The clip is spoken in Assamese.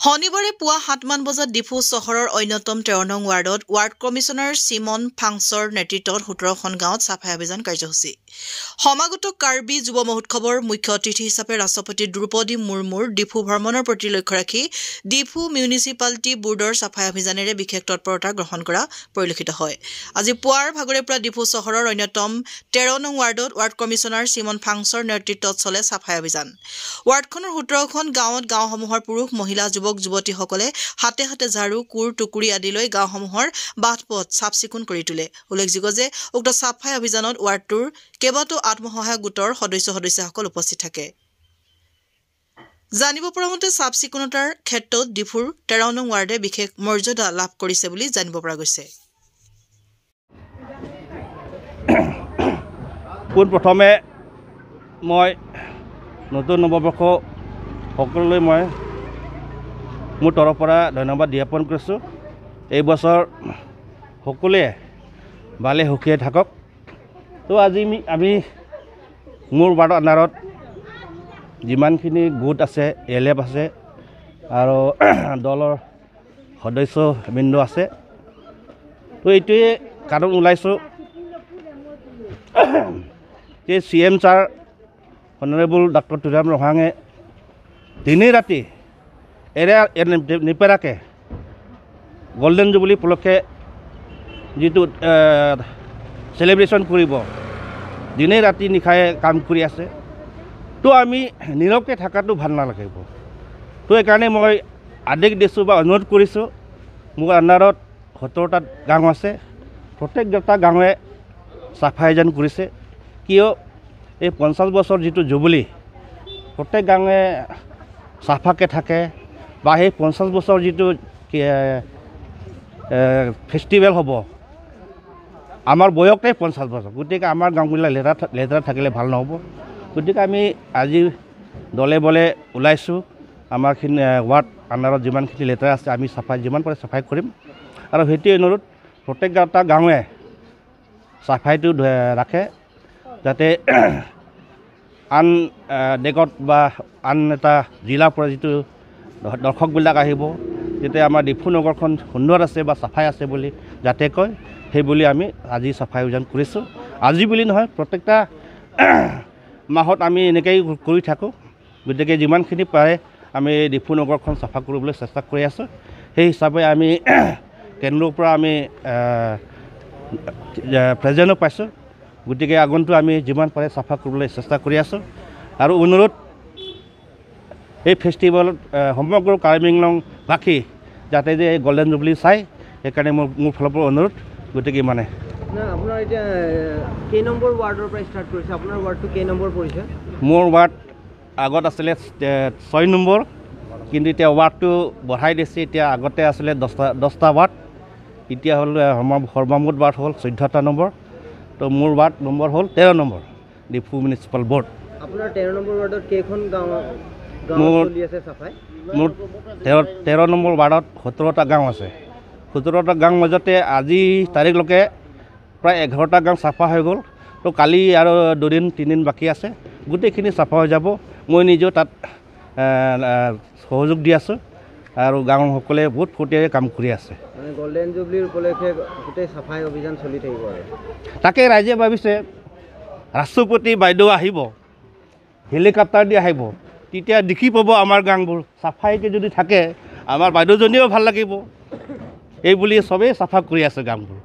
শনিবাৰে পুৱা 7মান বজাত ডিফু চহৰৰ অন্যতম 13 নং ৱাৰ্ডত ৱাৰ্ড কমিছনাৰ চিমন ফাংছৰ নেতৃত্বত 17খন গাঁৱত চাফাই অভিযান কাৰ্যসূচী সমাগত কাৰ্বি যুৱ মহোৎসৱৰ মুখ্য অতিথি হিচাপে ৰাষ্ট্ৰপতি দ্ৰুপদী মুৰ্মুৰ ডিফু ভ্ৰমণৰ প্ৰতি লক্ষ্য ৰাখি ডিফু মিউনিচিপালিটি বোৰ্ডৰ চাফাই অভিযানেৰে বিশেষ তৎপৰতা গ্ৰহণ কৰা পৰিলক্ষিত হয়। আজি পুৱাৰ ভাগৰে পৰা ডিফু চহৰৰ অন্যতম 13 নং ৱাৰ্ডত ৱাৰ্ড কমিছনাৰ চিমন ফাংছৰ নেতৃত্বত চলে চাফাই অভিযান। ৱাৰ্ডখনৰ 17খন গাঁৱত গাঁওসমূহৰ পুৰুষ মহিলা যুৱক-যুৱতীসকলে হাতে হাতে ঝাৰু কুৰ টুকুৰি আদি লৈ গাঁওসমূহৰ বাটপথ চাফ চিকুণ কৰি তোলে। উল্লেখযোগ্য যে উক্ত চাফাই অভিযানত ৱাৰ্ডটোৰ কেইবাটাও আত্মসহায়ক গোটৰ সদস্যসকল উপস্থিত থাকে। জানিব পৰা মতে চাফ চিকুণতাৰ ক্ষেত্ৰত ডিফুৰ 13 নং ৱাৰ্ডে বিশেষ মৰ্যাদা লাভ কৰিছে বুলি জানিব পৰা গৈছে। প্ৰথমে মই নতুন নৱবৰ্ষ সকলোলৈ মই মোৰ তৰফৰ পৰা ধন্যবাদ জ্ঞাপন কৰিছোঁ। এই বছৰ সকলোৱে ভালে সুখীয়ে থাকক। তো আজি আমি মোৰ ৱাৰ্ডৰ আণ্ডাৰত যিমানখিনি গোট আছে এলএফ আছে আৰু দলৰ সদস্যবৃন্দ আছে, তো এইটোৱে কাৰণ ওলাইছোঁ যে CM ছাৰ অনাৰেবল ডক্টৰ তুৰাম ৰহাঙে দিনে ৰাতি নেপেৰাকে গল্ডেন জুবলি উপলক্ষে যিটো চেলিব্ৰেশ্যন কৰিব দিনে ৰাতি নিশাই কাম কৰি আছে। তো আমি নীৰৱকৈ থকাটো ভাল নালাগিব। তো সেইকাৰণে মই আদেশ দিছোঁ বা অনুৰোধ কৰিছোঁ, মোৰ আণ্ডাৰত 17টা গাঁও আছে, প্ৰত্যেকটা গাঁৱে চাফাই অভিযান কৰিছে। কিয় এই 50 বছৰ যিটো জুবলি প্ৰত্যেক গাঁৱে চাফাকৈ থাকে বা সেই 50 বছৰ যিটো ফেষ্টিভেল হ'ব, আমাৰ বয়সটাই 50 বছৰ, গতিকে আমাৰ গাঁওবিলাক লেতেৰা থাকিলে ভাল নহ'ব। গতিকে আমি আজি দলে বলে ওলাইছোঁ, আমাৰখিনি ৱাৰ্ড আণ্ডাৰত যিমানখিনি লেতেৰা আছে আমি চাফাই যিমান পাৰে চাফাই কৰিম। আৰু সেইটোৱে অনুৰোধ প্ৰত্যেকটা গাঁৱে চাফাইটো ৰাখে, যাতে আন দেশত বা আন এটা জিলাৰ পৰা যিটো দৰ্শকবিলাক আহিব, তেতিয়া আমাৰ ডিফু নগৰখন সুন্দৰ আছে বা চাফাই আছে বুলি যাতে কয়, সেই বুলি আমি আজি চাফাই অভিযান কৰিছোঁ। আজি বুলি নহয়, প্ৰত্যেকটা মাহত আমি এনেকৈয়ে কৰি থাকোঁ। গতিকে যিমানখিনি পাৰে আমি ডিফু নগৰখন চাফা কৰিবলৈ চেষ্টা কৰি আছোঁ। সেই হিচাপে আমি কেন্দ্ৰৰ পৰা আমি প্ৰেজেণ্টো পাইছোঁ। গতিকে আগন্তুক আমি যিমান পাৰে চাফা কৰিবলৈ চেষ্টা কৰি আছোঁ। আৰু অনুৰোধ, এই ফেষ্টিভেলত সমগ্ৰ কাৰ্বি আংলংবাসী যাতে যে এই গল্ডেন জুবলি চাই, সেইকাৰণে মোৰ ফালৰ পৰা অনুৰোধ। গতিকে মানে আপোনাৰ এতিয়া কেই নম্বৰ ৱাৰ্ডৰ পৰা ষ্টাৰ্ট কৰিছে? আপোনাৰ ৱাৰ্ডটো কেই নম্বৰ পৰিছে? মোৰ ৱাৰ্ড আগত আছিলে 6 নম্বৰ, কিন্তু এতিয়া ৱাৰ্ডটো বঢ়াই দিছে। এতিয়া আগতে আছিলে 10টা ৱাৰ্ড, এতিয়া হ'ল সৰ্বমুঠ ৱাৰ্ড হ'ল 14টা নম্বৰ। তো মোৰ ৱাৰ্ড নম্বৰ হ'ল 13 নম্বৰ ডিফু মিউনিচিপাল বৰ্ড। আপোনাৰ 13 নম্বৰ ৱাৰ্ডত কেইখন গাঁও চলি আছে চাফাই? মোৰ 13 নম্বৰ ৱাৰ্ডত 17টা গাঁও আছে। 17টা গাঁৱৰ মাজতে আজি তাৰিখলৈকে প্ৰায় 11টা গাঁও চাফা হৈ গ'ল। তো কালি আৰু 2-3 বাকী আছে, গোটেইখিনি চাফা হৈ যাব। মই নিজেও তাত সহযোগ দি আছোঁ আৰু গাঁওসকলে বহুত ফূৰ্তিৰে কাম কৰি আছে। মানে গল্ডেন জুবলিৰ উপলক্ষে গোটেই চাফাই অভিযান চলি থাকিব। আৰু তাকে ৰাইজে ভাবিছে ৰাষ্ট্ৰপতি বাইদেউ আহিব, হেলিকপ্টাৰ দি আহিব, তেতিয়া দেখি পাব আমাৰ গাঁওবোৰ চাফাইকৈ যদি থাকে, আমাৰ বাইদেউজনীও ভাল লাগিব। এই বুলি চবেই চাফা কৰি আছে গাঁওবোৰ।